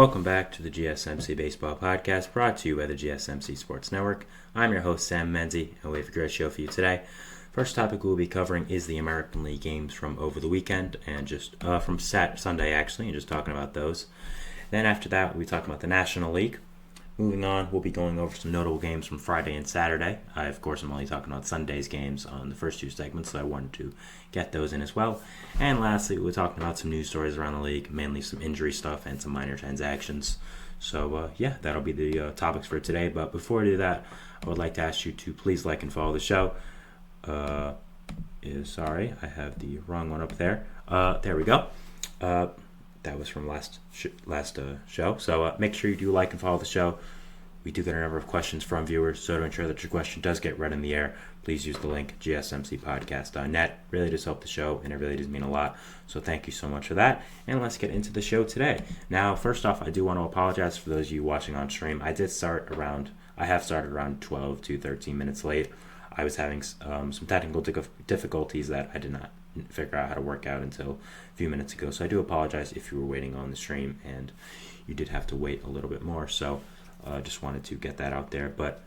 Welcome back to the GSMC Baseball Podcast, brought to you by the GSMC Sports Network. I'm your host, Sam Menzie, and we have a great show for you today. First topic we'll be covering is the American League games from over the weekend, and just from Sunday, actually, and just talking about those. Then after that, we'll be talking about the National League. Moving on, we'll be going over some notable games from Friday and Saturday. Of course, I'm only talking about Sunday's games on the first two segments, so I wanted to get those in as well. And lastly, we're talking about some news stories around the league, mainly some injury stuff and some minor transactions. So, that'll be the topics for today. But before I do that, I would like to ask you to please like and follow the show. Sorry, I have the wrong one up there. There we go. That was from last show. So make sure you do like and follow the show. We do get a number of questions from viewers, so to ensure that your question does get read in the air, please use the link gsmcpodcast.net. Really does help the show, and it really does mean a lot. So thank you so much for that. And let's get into the show today. Now, first off, I do want to apologize for those of you watching on stream. I have started around 12 to 13 minutes late. I was having some technical difficulties that I did not figure out how to work out until a few minutes ago. So I do apologize if you were waiting on the stream and you did have to wait a little bit more. So just wanted to get that out there. But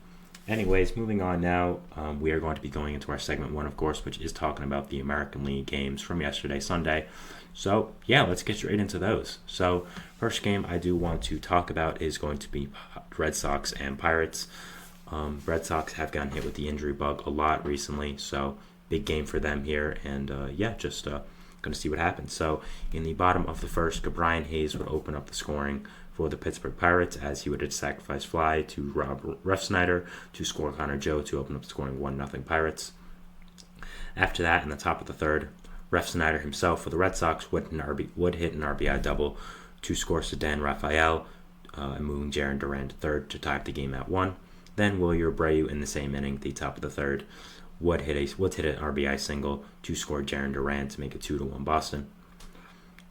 anyways, moving on now, we are going to be going into our segment one, of course, which is talking about the American League games from yesterday, Sunday. So let's get straight into those. So first game I do want to talk about is going to be Red Sox and Pirates. Red Sox have gotten hit with the injury bug a lot recently, so big game for them here, and just going to see what happens. So in the bottom of the first, Brian Hayes would open up the scoring for the Pittsburgh Pirates as he would hit a sacrifice fly to Rob Refsnyder to score Connor Joe to open up the scoring 1-0 Pirates. After that, in the top of the third, Refsnyder himself for the Red Sox would hit an RBI double to score Ceddanne Rafael, and moving Jarren Duran to third to tie up the game at 1. Then Wilyer Abreu in the same inning, the top of the third, would hit an RBI single to score Jarren Duran to make it 2-1 Boston.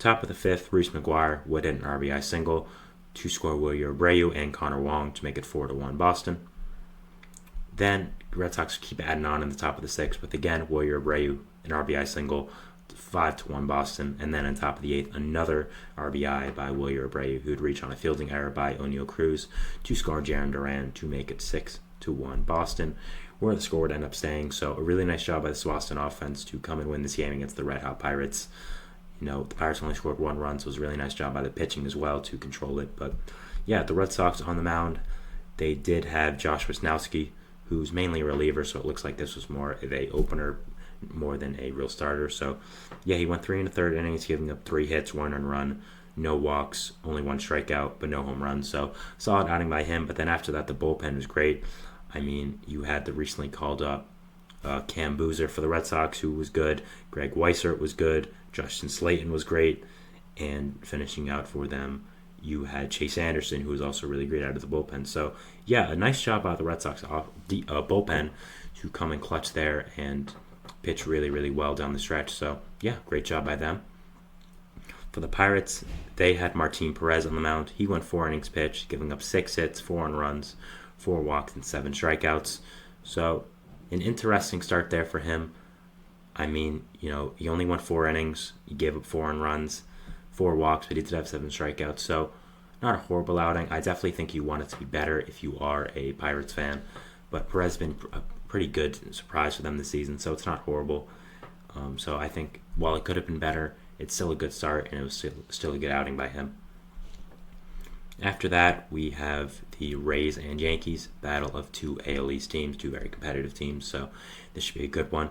Top of the fifth, Reese McGuire would hit an RBI single to score Wilyer Abreu and Connor Wong to make it 4-1 Boston. Then Red Sox keep adding on in the top of the sixth with again Wilyer Abreu, an RBI single, 5-1 Boston, and then on top of the eighth, another RBI by Wilyer Abreu, who would reach on a fielding error by O'Neal Cruz to score Jarren Duran to make it 6-1 Boston, where the score would end up staying. So a really nice job by the Swaston offense to come and win this game against the Red Hot Pirates. The Pirates only scored one run, so it was a really nice job by the pitching as well to control it. But the Red Sox on the mound, they did have Josh Wisnowski, who's mainly a reliever, so it looks like this was more of a opener more than a real starter. So he went 3 1/3 innings, giving up 3 hits, 1 earned run, no walks, only 1 strikeout, but no home runs. So solid outing by him. But then after that, the bullpen was great. I mean, you had the recently called up Cam Boozer for the Red Sox, who was good. Greg Weissert was good. Justin Slayton was great. And finishing out for them, you had Chase Anderson, who was also really great out of the bullpen. So, a nice job by the Red Sox bullpen to come and clutch there and pitch really, really well down the stretch. So, great job by them. For the Pirates, they had Martin Perez on the mound. He went 4 innings pitched, giving up 6 hits, 4 earned runs, 4 walks, and 7 strikeouts. So, an interesting start there for him. I mean, he only went 4 innings. He gave up 4 earned runs, 4 walks, but he did have 7 strikeouts. So, not a horrible outing. I definitely think you want it to be better if you are a Pirates fan. But Perez has been a pretty good surprise for them this season, so it's not horrible. So I think while it could have been better, it's still a good start, and it was still a good outing by him. After that, we have the Rays and Yankees, battle of 2 AL East teams, 2 very competitive teams, so this should be a good one.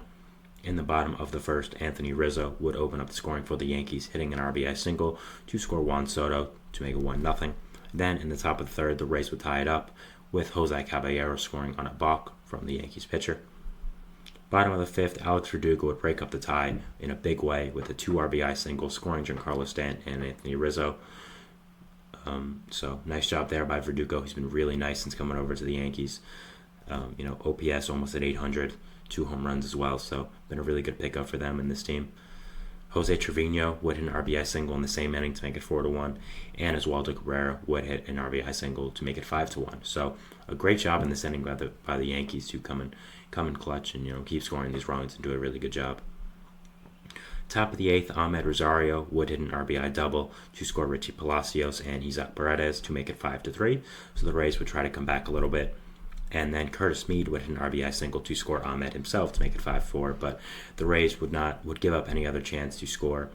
In the bottom of the first, Anthony Rizzo would open up the scoring for the Yankees, hitting an RBI single to score Juan Soto to make it 1-0. Then in the top of the third, the Rays would tie it up, with Jose Caballero scoring on a balk from the Yankees pitcher. Bottom of the fifth, Alex Verdugo would break up the tie in a big way with a 2 RBI single, scoring Giancarlo Stanton and Anthony Rizzo. So nice job there by Verdugo. He's been really nice since coming over to the Yankees. OPS almost at 800, 2 home runs as well. So been a really good pickup for them in this team. Jose Trevino would hit an RBI single in the same inning to make it 4-1, and Oswaldo Cabrera would hit an RBI single to make it 5-1. So a great job in this inning by the Yankees to come and clutch and keep scoring these runs and do a really good job. Top of the 8th, Ahmed Rosario would hit an RBI double to score Richie Palacios and Isaac Paredes to make it 5-3. So the Rays would try to come back a little bit. And then Curtis Mead would hit an RBI single to score Ahmed himself to make it 5-4. But the Rays would give up any other chance to score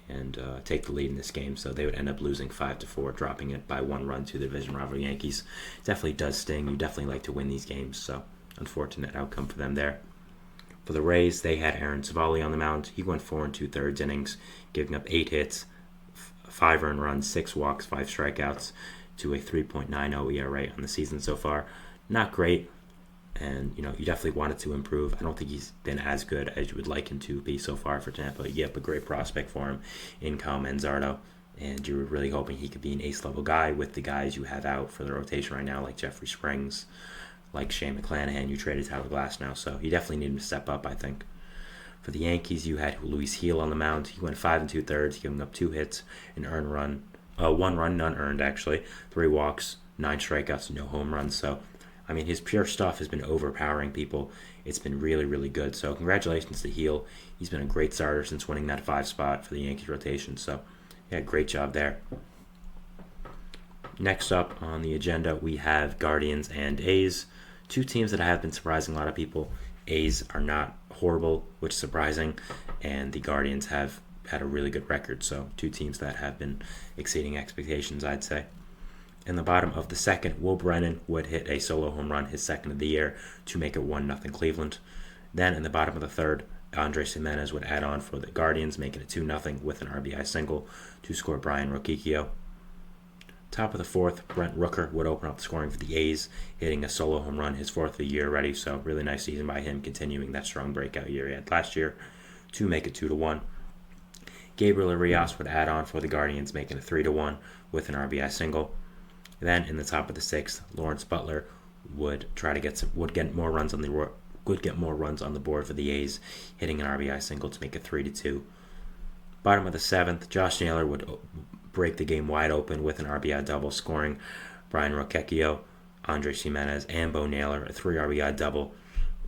and take the lead in this game. So they would end up losing 5-4, dropping it by 1 run to the division rival Yankees. Definitely does sting. You definitely like to win these games. So unfortunate outcome for them there. For the Rays, they had Aaron Savali on the mound. He went 4 2/3 innings, giving up 8 hits, 5 earned runs, 6 walks, 5 strikeouts to a 3.90 ERA on the season so far. Not great, and you definitely wanted to improve. I don't think he's been as good as you would like him to be so far for Tampa. You have a great prospect for him in Kyle Manzardo, and you're really hoping he could be an ace-level guy with the guys you have out for the rotation right now, like Jeffrey Springs, like Shane McClanahan. You traded Tyler Glass now, so you definitely need him to step up, I think. For the Yankees, you had Luis Gil on the mound. He went 5 2/3, giving up 2 hits, an earned run, 1 run, none earned actually, 3 walks, 9 strikeouts, no home runs. So, I mean, his pure stuff has been overpowering people. It's been really, really good. So, congratulations to Gil. He's been a great starter since winning that 5 spot for the Yankees rotation. So, yeah, great job there. Next up on the agenda, we have Guardians and A's. 2 teams that have been surprising a lot of people. A's are not horrible, which is surprising, and the Guardians have had a really good record. So 2 teams that have been exceeding expectations, I'd say. In the bottom of the 2nd, Will Brennan would hit a solo home run, his 2nd of the year, to make it 1-0 Cleveland. Then in the bottom of the 3rd, Andres Gimenez would add on for the Guardians, making it 2-0 with an RBI single to score Brian Roquicchio. Top of the 4th, Brent Rooker would open up the scoring for the A's, hitting a solo home run, his 4th of the year already. So really nice season by him, continuing that strong breakout year he had last year to make it 2-1. Gabriel Arias would add on for the Guardians, making it 3-1 with an RBI single. Then in the top of the 6th, Lawrence Butler would try to get more runs on the board for the A's, hitting an RBI single to make it 3-2. Bottom of the 7th, Josh Naylor would break the game wide open with an RBI double, scoring Brian Roquicchio, Andres Gimenez, and Bo Naylor, a 3 RBI double,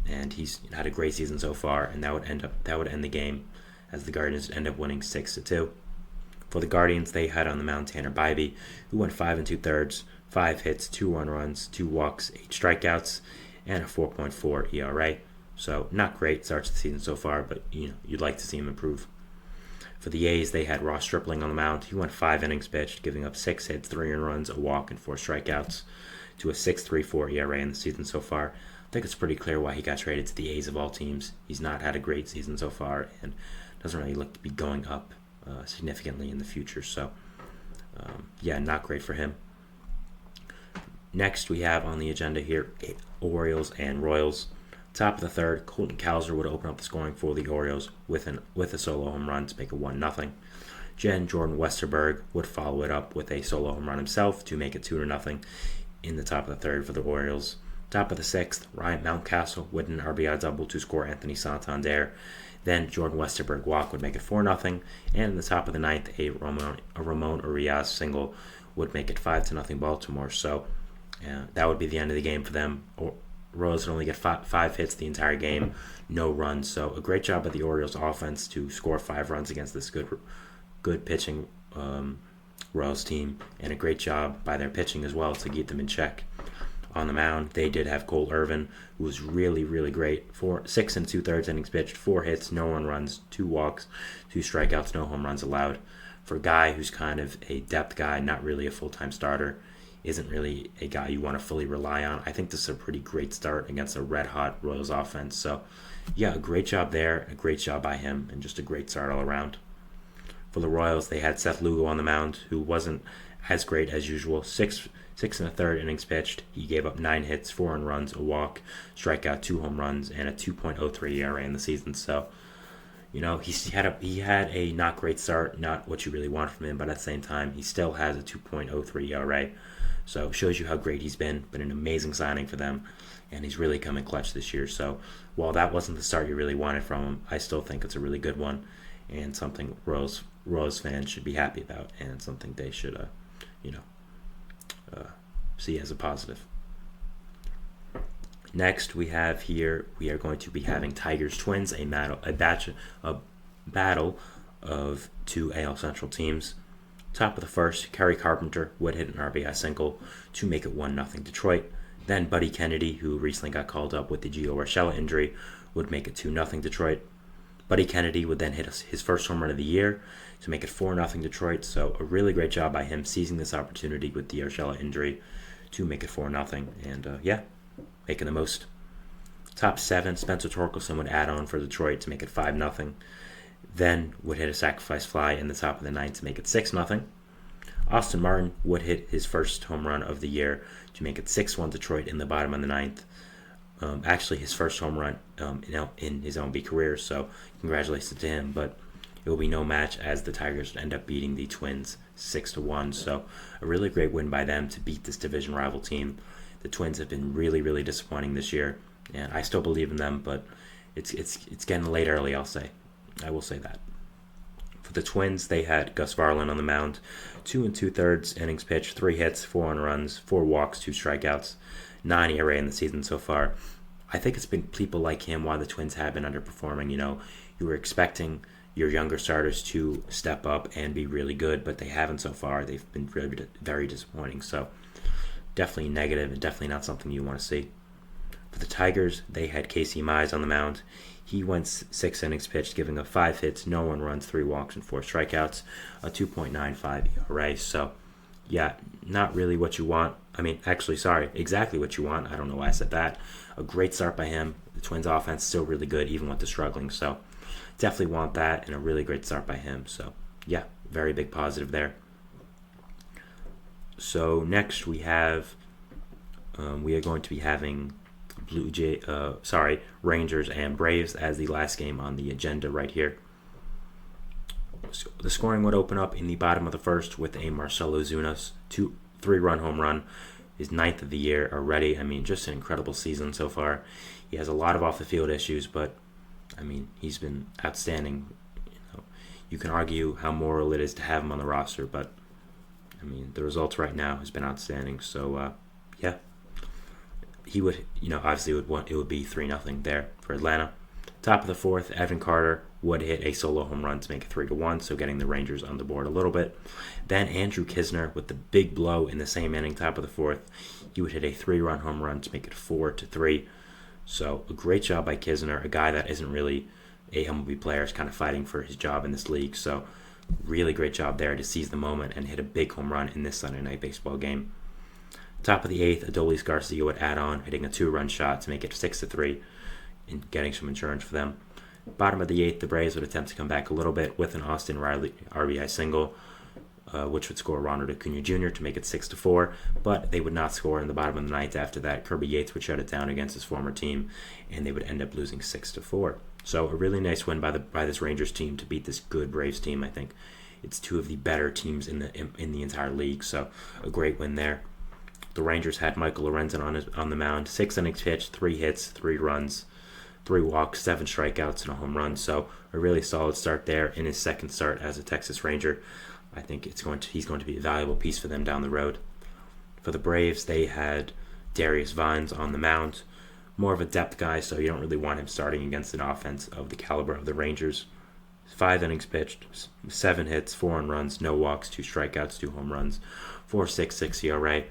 and he's had a great season so far, and that would end the game as the Guardians end up winning 6-2. For the Guardians, they had on the mound Tanner Bybee, who went 5 2/3, 5 hits, 2 earned runs, 2 walks, 8 strikeouts, and a 4.4 ERA. So not great starts the season so far, but you'd like to see him improve. For the A's, they had Ross Stripling on the mound. He went 5 innings pitched, giving up 6 hits, 3 earned runs, a walk, and 4 strikeouts to a 6.34 ERA in the season so far. I think it's pretty clear why he got traded to the A's of all teams. He's not had a great season so far and doesn't really look to be going up significantly in the future. So, not great for him. Next, we have on the agenda here Orioles and Royals. Top of the 3rd, Colton Cowser would open up the scoring for the Orioles with a solo home run to make it 1-0. Jordan Westerberg would follow it up with a solo home run himself to make it 2-0 in the top of the 3rd for the Orioles. Top of the 6th, Ryan Mountcastle would an RBI double to score Anthony Santander. Then Jordan Westerberg walk would make it 4-0, and in the top of the 9th, a Ramon Urias single would make it 5-0 Baltimore. So that would be the end of the game for them. Royals would only get 5 hits the entire game, no runs. So a great job by the Orioles offense to score 5 runs against this good pitching Royals team, and a great job by their pitching as well to keep them in check. On the mound, they did have Cole Irvin, who was really, really great. 6 2/3 innings pitched, 4 hits, no earned runs, 2 walks, 2 strikeouts, no home runs allowed. For a guy who's kind of a depth guy, not really a full-time starter, isn't really a guy you want to fully rely on. I think this is a pretty great start against a red-hot Royals offense. So, a great job there, a great job by him, and just a great start all around. For the Royals, they had Seth Lugo on the mound, who wasn't as great as usual. 6 1/3 innings pitched. He gave up 9 hits, 4 earned runs, a walk, strikeout, 2 home runs, and a 2.03 ERA in the season. So, he had a not great start, not what you really want from him, but at the same time, he still has a 2.03 ERA. So it shows you how great he's been an amazing signing for them, and he's really come in clutch this year. So while that wasn't the start you really wanted from him, I still think it's a really good one, and something Royals fans should be happy about, and something they should, see as a positive. Next, we are going to be having Tigers Twins, a battle of two AL Central teams. Top of the first, Kerry Carpenter would hit an RBI single to make it 1-0 Detroit. Then Buddy Kennedy, who recently got called up with the Gio Urshela injury, would make it 2-0 Detroit. Buddy Kennedy would then hit his first home run of the year to make it 4-0 Detroit. So a really great job by him seizing this opportunity with the Urshela injury to make it 4-0. And making the most. Top 7, Spencer Torkelson would add on for Detroit to make it 5-0. Then would hit a sacrifice fly in the top of the ninth to make it 6-0. Austin Martin would hit his first home run of the year to make it 6-1 Detroit in the bottom of the ninth. Actually, his first home run in his MLB career, so congratulations to him. But it will be no match as the Tigers would end up beating the Twins 6-1. So a really great win by them to beat this division rival team. The Twins have been really, really disappointing this year, and I still believe in them, but it's getting late early, I'll say. I will say that. For the Twins, they had Gus Varlin on the mound, 2 2/3 innings pitched, 3 hits, 4 runs, 4 walks, 2 strikeouts, 9 ERA in the season so far. I think it's been people like him why the Twins have been underperforming. You were expecting your younger starters to step up and be really good, but they haven't so far. They've been really very disappointing. So definitely negative and definitely not something you want to see. For the Tigers, they had Casey Mize on the mound. He went 6 innings pitched, giving up 5 hits, no 1 runs, 3 walks, and 4 strikeouts, a 2.95 ERA. So, yeah, not really what you want. Exactly what you want. I don't know why I said that. A great start by him. The Twins' offense is still really good, even with the struggling. So, definitely want that, and a really great start by him. So, yeah, very big positive there. So, next we are going to be having Rangers and Braves as the last game on the agenda right here. So the scoring would open up in the bottom of the first with a Marcell Ozuna 3-run home run, his 9th of the year already. Just an incredible season so far. He has a lot of off-the-field issues, but, he's been outstanding. You can argue how moral it is to have him on the roster, but, the results right now has been outstanding. So, yeah. He would, obviously it would be 3-0 there for Atlanta. Top of the fourth, Evan Carter would hit a solo home run to make it 3-1, so getting the Rangers on the board a little bit. Then Andrew Kisner with the big blow in the same inning, top of the fourth. He would hit a 3-run home run to make it 4-3. So a great job by Kisner, a guy that isn't really a MLB player, is kind of fighting for his job in this league. So really great job there to seize the moment and hit a big home run in this Sunday Night Baseball game. Top of the 8th, Adolis Garcia would add on, hitting a 2-run shot to make it 6-3 and getting some insurance for them. Bottom of the 8th, the Braves would attempt to come back a little bit with an Austin Riley RBI single, which would score Ronald Acuna Jr. to make it 6-4, but they would not score in the bottom of the 9th after that. Kirby Yates would shut it down against his former team, and they would end up losing 6-4. So a really nice win by this Rangers team to beat this good Braves team. I think it's 2 of the better teams in the entire league, so a great win there. The Rangers had Michael Lorenzen on the mound, 6 innings pitched, 3 hits, 3 runs, 3 walks, 7 strikeouts, and a home run. So a really solid start there in his second start as a Texas Ranger. I think he's going to be a valuable piece for them down the road. For the Braves, they had Darius Vines on the mound, more of a depth guy, so you don't really want him starting against an offense of the caliber of the Rangers. 5 innings pitched, 7 hits, 4 runs, no walks, 2 strikeouts, 2 home runs, 4.66 ERA.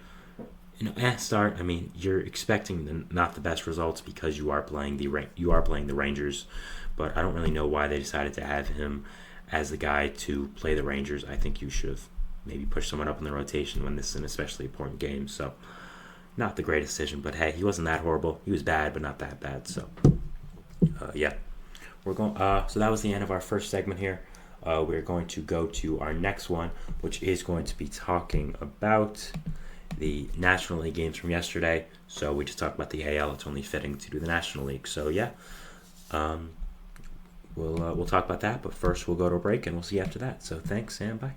Start. You're expecting not the best results because you are playing the Rangers, but I don't really know why they decided to have him as the guy to play the Rangers. I think you should have maybe pushed someone up in the rotation when this is an especially important game. So, not the greatest decision, but hey, he wasn't that horrible. He was bad, but not that bad. So, yeah, we're going. So that was the end of our first segment here. We're going to go to our next one, which is going to be talking about the National League games from yesterday. So we just talked about the AL. It's only fitting to do the National League. So yeah, we'll talk about that. But first, we'll go to a break, and we'll see you after that. So thanks, and bye.